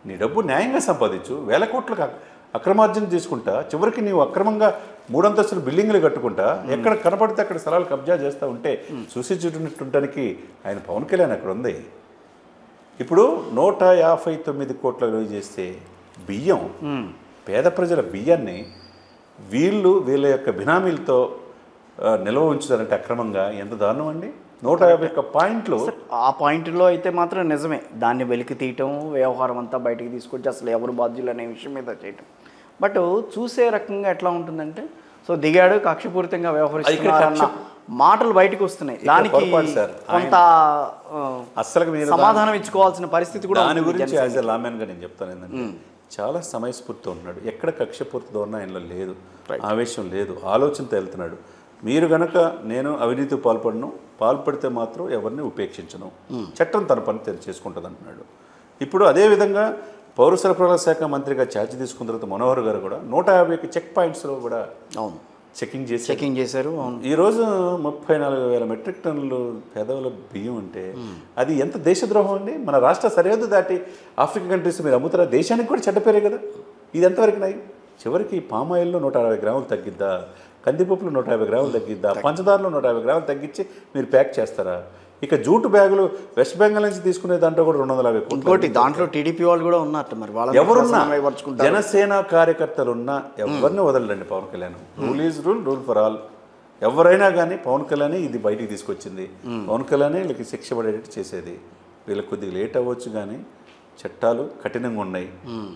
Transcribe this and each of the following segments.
నీ డబ్బు న్యాయంగా సంపాదించు, వేల కోట్లకు అక్రమార్జన తీసుకుంటా, చివరికి నీవు అక్రమంగా 3 అంతస్తుల బిల్డింగ్లు కట్టుకుంటా, ఎక్కడ కనపడితే అక్కడ స్థలాలు కబ్జా చేస్తూ ఉంటే చూసి చూడటానికి ఆయన పవన్ కళ్యాణ్ అక్కడ ఉంది. ఇప్పుడు 159 కోట్ల విలువ చేస్తే బియ్యం, పేద ప్రజల బియ్యాన్ని వీళ్ళ యొక్క బినామీలతో నిల్వ ఉంచుతారంటే అక్రమంగా, ఎంత దారుణం అండి. 151 పాయింట్లు. ఆ పాయింట్లో అయితే మాత్రం నిజమే, దాన్ని వెలికి తీయటం, వ్యవహారం అంతా బయటికి తీసుకొచ్చి అసలు ఎవరు బాధ్యులు అనే విషయం మీద చేయటం. బట్ చూసే రకంగా ఎట్లా ఉంటుందంటే, సో దిగాడు, కక్షపూరితంగా వ్యవహరిస్తున్నారన్న మాటలు బయటకు వస్తున్నాయి. దానికి కొంత సమాధానం ఇచ్చుకోవాల్సిన పరిస్థితి కూడా. దాని గురించి యాజ్ ఎ లామెన్గా నేను చెప్తాను ఏంటంటే, చాలా సమయస్ఫూర్తితో ఉన్నాడు. ఎక్కడ కక్షపూర్తితో ఉన్నా ఆయనలో లేదు, ఆవేశం లేదు, ఆలోచనతో వెళ్తున్నాడు. మీరు గనక నేను అవినీతికి పాల్పడితే మాత్రం ఎవరిని ఉపేక్షించను, చట్టం తన పని చేసుకుంటుంది అంటున్నాడు. ఇప్పుడు అదేవిధంగా పౌర సరఫరాల శాఖ మంత్రిగా ఛార్జ్ తీసుకున్న తర్వాత మనోహర్ గారు కూడా 150 చెక్ పాయింట్స్లో కూడా చెకింగ్ చేశారు. ఈరోజు 34,000 మెట్రిక్ టన్నులు పేదవాళ్ళ బియ్యం అంటే అది ఎంత దేశద్రోహం అండి. మన రాష్ట్ర సరిహద్దు దాటి ఆఫ్రికా కంట్రీస్ మీరు అమ్ముతారా, దేశానికి కూడా చెడ్డపేరే కదా. ఇది ఎంతవరకు నాయి. చివరికి పామాయిల్లో 160 గ్రాములు తగ్గిద్దా, కందిపప్పులు 150 గ్రాములు తగ్గిద్దా, పంచదారలో 150 గ్రాములు తగ్గించి మీరు ప్యాక్ చేస్తారా? ఇక జూటు బ్యాగులు వెస్ట్ బెంగాల్ నుంచి తీసుకునే దాంట్లో కూడా 250 కోట్లు. దాంట్లో టీడీపీ వాళ్ళు కూడా ఉన్నట్టు, మరి వాళ్ళు ఎవరున్నా, జనసేన కార్యకర్తలున్నా ఎవరిని వదలండి Pawan Kalyan. Rule is rule, rule for all. ఎవరైనా కానీ పవన్ కళ్యాణ్ ఇది బయటికి తీసుకొచ్చింది, పవన్ కళ్యాణ్ వీళ్ళకి శిక్ష పడేటట్టు చేసేది. వీళ్ళకి కొద్దిగా లేట్ అవ్వచ్చు కానీ చట్టాలు కఠినంగా ఉన్నాయి.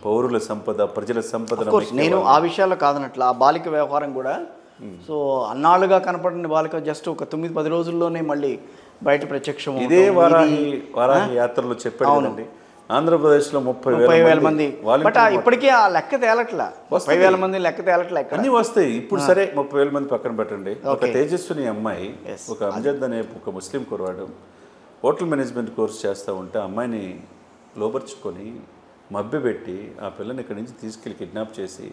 పౌరుల సంపద, ప్రజల సంపద. నేను ఆ విషయాల్లో కాదనట్లు, ఆ బాలిక వ్యవహారం కూడా సో అన్నాళ్ళుగా కనపడిన బాలిక జస్ట్ ఒక 9-10 రోజుల్లోనే మళ్ళీ బయట ప్రత్యక్షం. ఇదే వారాహి యాత్రలో చెప్పాడు. ఆంధ్రప్రదేశ్లో 30,000 మంది. బట్ ఇప్పటికీ ఆ లెక్క తేలట్లా, 30,000 మంది లెక్క తేలట్లే. అన్నీ వస్తాయి. ఇప్పుడు సరే 30,000 మంది పక్కన పెట్టండి. ఒక తేజస్విని అమ్మాయి, ఒక అమ్జద్ అనే ఒక ముస్లిం కుర్రాడు హోటల్ మేనేజ్మెంట్ కోర్స్ చేస్తూ ఉంటే అమ్మాయిని లోపరుచుకొని మభ్యపెట్టి ఆ పిల్లని ఇక్కడి నుంచి తీసుకెళ్ళి కిడ్నాప్ చేసి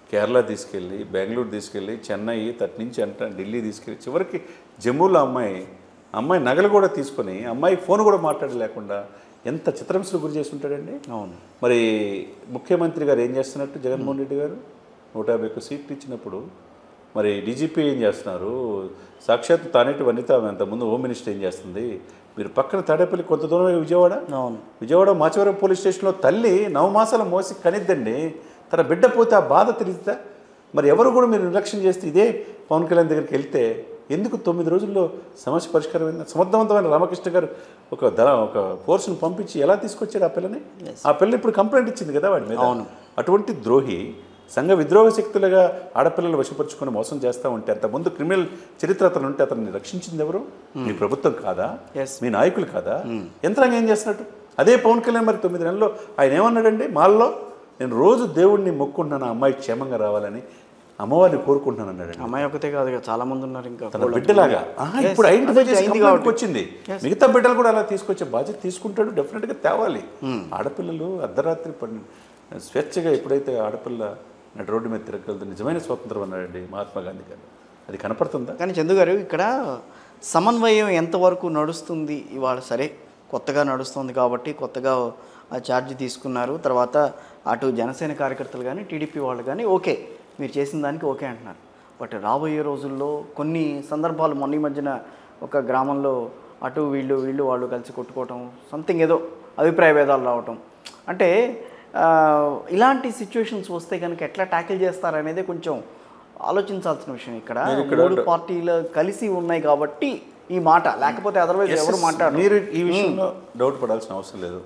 కేరళ తీసుకెళ్ళి, బెంగళూరు తీసుకెళ్ళి, చెన్నై, తట్ నుంచి ఢిల్లీ తీసుకెళ్ళి, చివరికి జమ్మూలో అమ్మాయి నగలు కూడా తీసుకొని అమ్మాయి ఫోన్ కూడా మాట్లాడలేకుండా ఎంత చిత్రహింసలు గురి చేసి ఉంటాడండి. అవును. మరి ముఖ్యమంత్రి గారు ఏం చేస్తున్నట్టు, జగన్మోహన్ రెడ్డి గారు 151 సీట్లు ఇచ్చినప్పుడు మరి డీజీపీ ఏం చేస్తున్నారు, సాక్షాత్ తానేటి వనిత అంతకుముందు హోమ్ మినిస్టర్ ఏం చేస్తుంది. మీరు పక్కన తాడేపల్లి కొంత దూరమే విజయవాడ మాచవరం పోలీస్ స్టేషన్లో తల్లి 9 మాసాల మోసి కనిద్దండి. తన బిడ్డ పోతే ఆ బాధ తెలియదా? మరి ఎవరు కూడా మీరు నిర్లక్ష్యం చేస్తే ఇదే పవన్ కళ్యాణ్ దగ్గరికి వెళ్తే ఎందుకు 9 రోజుల్లో సమస్య పరిష్కారం అయింది? సమర్థవంతమైన రామకృష్ణ గారు ఒక ఫోర్స్ను పంపించి ఎలా తీసుకొచ్చాడు ఆ పిల్లని? ఆ పిల్లని ఇప్పుడు కంప్లైంట్ ఇచ్చింది కదా వాడి మీద. అటువంటి ద్రోహి సంఘ విద్రోహ శక్తులుగా ఆడపిల్లలు వశపరుచుకొని మోసం చేస్తూ ఉంటే, అంతకుముందు క్రిమినల్ చరిత్ర అతను ఉంటే అతన్ని రక్షించింది ఎవరు? మీ ప్రభుత్వం కాదా? మీ నాయకులు కాదా? యంత్రాంగం ఏం చేస్తున్నట్టు? అదే పవన్ కళ్యాణ్ మరి 9 నెలల్లో ఆయన ఏమన్నాడండి? మాల్లో నేను రోజు దేవుడిని మొక్కుంటున్నాను అమ్మాయి క్షేమంగా రావాలని, అమ్మవారిని కోరుకుంటున్నాను అన్నాడు. అమ్మాయి ఒకతే కాదు, చాలా మంది ఉన్నారు ఇంకా తన బిడ్డలాగా. ఇప్పుడు ఐడెంటిఫై చేసి వచ్చింది, మిగతా బిడ్డలు కూడా అలా తీసుకొచ్చే బాధ్యత తీసుకుంటాడు. డెఫినెట్గా తేవాలి. ఆడపిల్లలు అర్ధరాత్రి స్వేచ్ఛగా ఎప్పుడైతే ఆడపిల్ల నటు రోడ్డు మీద తిరగలదు, నిజమైన స్వాతంత్రం అన్నాడండి మహాత్మా గాంధీ గారు. అది కనపడుతుందా? కానీ చందు గారు, ఇక్కడ సమన్వయం ఎంతవరకు నడుస్తుంది? ఇవాళ సరే కొత్తగా నడుస్తుంది కాబట్టి కొత్తగా ఆ ఛార్జ్ తీసుకున్నారు. తర్వాత అటు జనసేన కార్యకర్తలు కానీ టీడీపీ వాళ్ళు కానీ ఓకే, మీరు చేసిన దానికి ఓకే అంటున్నారు. బట్ రాబోయే రోజుల్లో కొన్ని సందర్భాలు, మొన్న ఈ మధ్యన ఒక గ్రామంలో అటు వీళ్ళు వాళ్ళు కలిసి కొట్టుకోవటం, సంథింగ్ ఏదో అభిప్రాయ భేదాలు రావటం, అంటే ఇలాంటి సిచ్యువేషన్స్ వస్తే కనుక ఎట్లా ట్యాకిల్ చేస్తారనేది కొంచెం ఆలోచించాల్సిన విషయం. ఇక్కడ 3 పార్టీలు కలిసి ఉన్నాయి కాబట్టి ఈ మాట, లేకపోతే అదర్వైజ్ ఎవరు మాట్లాడారు. మీరు ఈ విషయంలో డౌట్ పడాల్సిన అవసరం లేదు.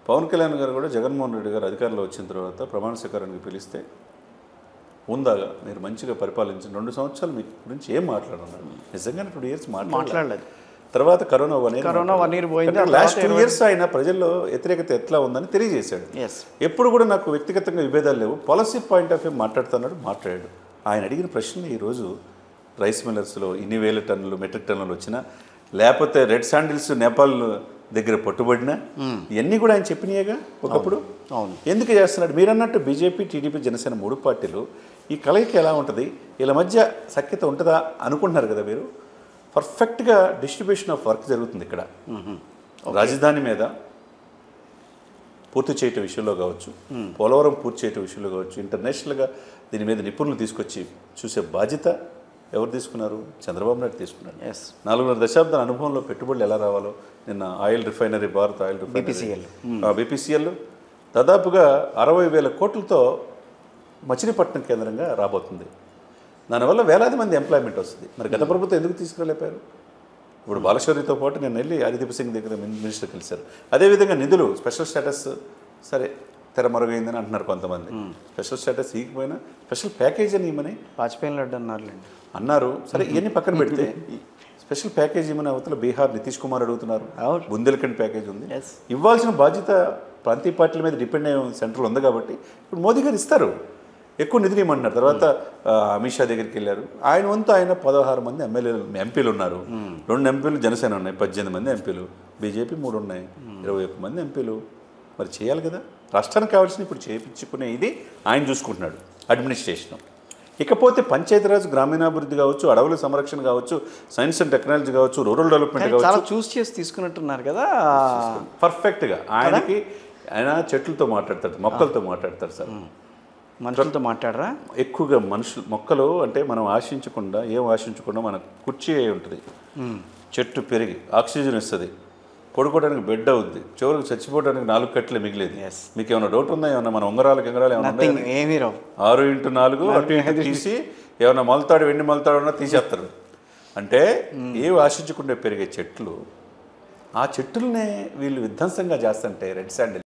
పవన్ కళ్యాణ్ గారు కూడా జగన్మోహన్ రెడ్డి గారు అధికారంలో వచ్చిన తర్వాత ప్రమాణ స్వీకారానికి పిలిస్తే ఉందాగా మీరు మంచిగా పరిపాలించిన 2 సంవత్సరాలు మీ గురించి ఏం మాట్లాడున్నారు? నిజంగానే 2 ఇయర్స్ మాట్లాడలేదు. తర్వాత కరోనా 1 ఇయర్ పోయింది. లాస్ట్ 2 ఇయర్స్ ఆయన ప్రజల్లో వ్యతిరేకత ఎట్లా ఉందని తెలియజేశాడు. ఎప్పుడు కూడా నాకు వ్యక్తిగతంగా విభేదాలు లేవు, పాలసీ పాయింట్ ఆఫ్ వ్యూ మాట్లాడాడు. ఆయన అడిగిన ప్రశ్నలు ఈరోజు రైస్ మిల్లర్స్లో ఇన్ని వేల టన్నులు మెట్రిక్ టన్నులు వచ్చినా, లేకపోతే రెడ్ శాండిల్స్ నేపాల్ దగ్గర పట్టుబడినా, ఇవన్నీ కూడా ఆయన చెప్పినాయేగా ఒకప్పుడు. ఎందుకు చేస్తున్నాడు? మీరు అన్నట్టు బీజేపీ, టీడీపీ, జనసేన 3 పార్టీలు ఈ కలయిక ఎలా ఉంటుంది, వీళ్ళ మధ్య సఖ్యత ఉంటుందా అనుకుంటున్నారు కదా మీరు. పర్ఫెక్ట్గా డిస్ట్రిబ్యూషన్ ఆఫ్ వర్క్ జరుగుతుంది ఇక్కడ. రాజధాని మీద పూర్తి చేయటం విషయంలో కావచ్చు, పోలవరం పూర్తి చేయటం విషయంలో కావచ్చు, ఇంటర్నేషనల్గా దీని మీద నిపుణులు తీసుకొచ్చి చూసే బాధ్యత ఎవరు తీసుకున్నారు? చంద్రబాబు నాయుడు తీసుకున్నారు. 4.5 దశాబ్దాల అనుభవంలో పెట్టుబడులు ఎలా రావాలో నిన్న oil refinery, Bharat oil BPCL దాదాపుగా 60,000 కోట్లతో మచిలీపట్నం కేంద్రంగా రాబోతుంది. దానివల్ల వేలాది మంది ఎంప్లాయ్మెంట్ వస్తుంది. మరి గత ప్రభుత్వం ఎందుకు తీసుకురాలేపారు? ఇప్పుడు బాలశౌరితో పాటు నేను వెళ్ళి హరిదీప్ సింగ్ దగ్గర మినిస్టర్ కలిశారు. అదేవిధంగా నిధులు స్పెషల్ స్టేటస్ సరే తెరమరుగైందని అంటున్నారు కొంతమంది. స్పెషల్ స్టేటస్ ఇవ్వకపోయినా స్పెషల్ ప్యాకేజ్ అని ఇవ్వమని వాజ్పేయి లడ్డు అన్నారు. సరే ఇవన్నీ పక్కన పెడితే స్పెషల్ ప్యాకేజ్ ఇవ్వమని అవతల బీహార్ నితీష్ కుమార్ అడుగుతున్నారు. బుందేల్ఖండ్ ప్యాకేజ్ ఉంది. ఇవ్వాల్సిన బాధ్యత ప్రాంతీయ పార్టీల మీద డిపెండ్ అయ్యే సెంట్రల్ ఉంది కాబట్టి ఇప్పుడు మోదీ గారు ఇస్తారు, ఎక్కువ నిధులు ఇవ్వమంటున్నారు. తర్వాత అమిత్ షా దగ్గరికి వెళ్ళారు. ఆయన వంతు ఆయన 16 మంది ఎంపీలు ఉన్నారు. 2 ఎంపీలు జనసేన ఉన్నాయి, 18 మంది ఎంపీలు, బీజేపీ 3 ఉన్నాయి, 21 మంది ఎంపీలు. మరి చేయాలి కదా, రాష్ట్రానికి కావాల్సిన ఇప్పుడు చేయించుకునే ఇది ఆయన చూసుకుంటున్నాడు అడ్మినిస్ట్రేషన్. ఇకపోతే పంచాయతీరాజ్, గ్రామీణాభివృద్ధి కావచ్చు, అడవుల సంరక్షణ కావచ్చు, సైన్స్ అండ్ టెక్నాలజీ కావచ్చు, రూరల్ డెవలప్మెంట్ కావచ్చు, చాలా చూస్ చేసి తీసుకున్నట్టున్నారు కదా పర్ఫెక్ట్గా. ఆయన చెట్లతో మాట్లాడతాడు, మొక్కలతో మాట్లాడతాడు సార్. మనుషులతో మాట్లాడరా? ఎక్కువగా మొక్కలు అంటే మనం ఆశించకుండా మన కుర్చీ అయి ఉంటుంది. చెట్టు పెరిగి ఆక్సిజన్ ఇస్తుంది, పడుకోవడానికి బెడ్ అవుద్ది, చివరికి చచ్చిపోవడానికి 4 కట్టలే మిగిలేదు. మీకు ఏమైనా డౌట్ ఉందా? ఏమన్నా మన ఉంగరాలకు ఏమైనా 6x4 అటు ఇటు తీసి ఏమైనా మొలతాడు, వెండి మొలతాడు ఉన్నా తీసేస్తారు. అంటే ఏవి ఆశించకుండా పెరిగే చెట్లు, ఆ చెట్లనే వీళ్ళు విధ్వంసంగా చేస్తుంటే రెడ్ శాండ్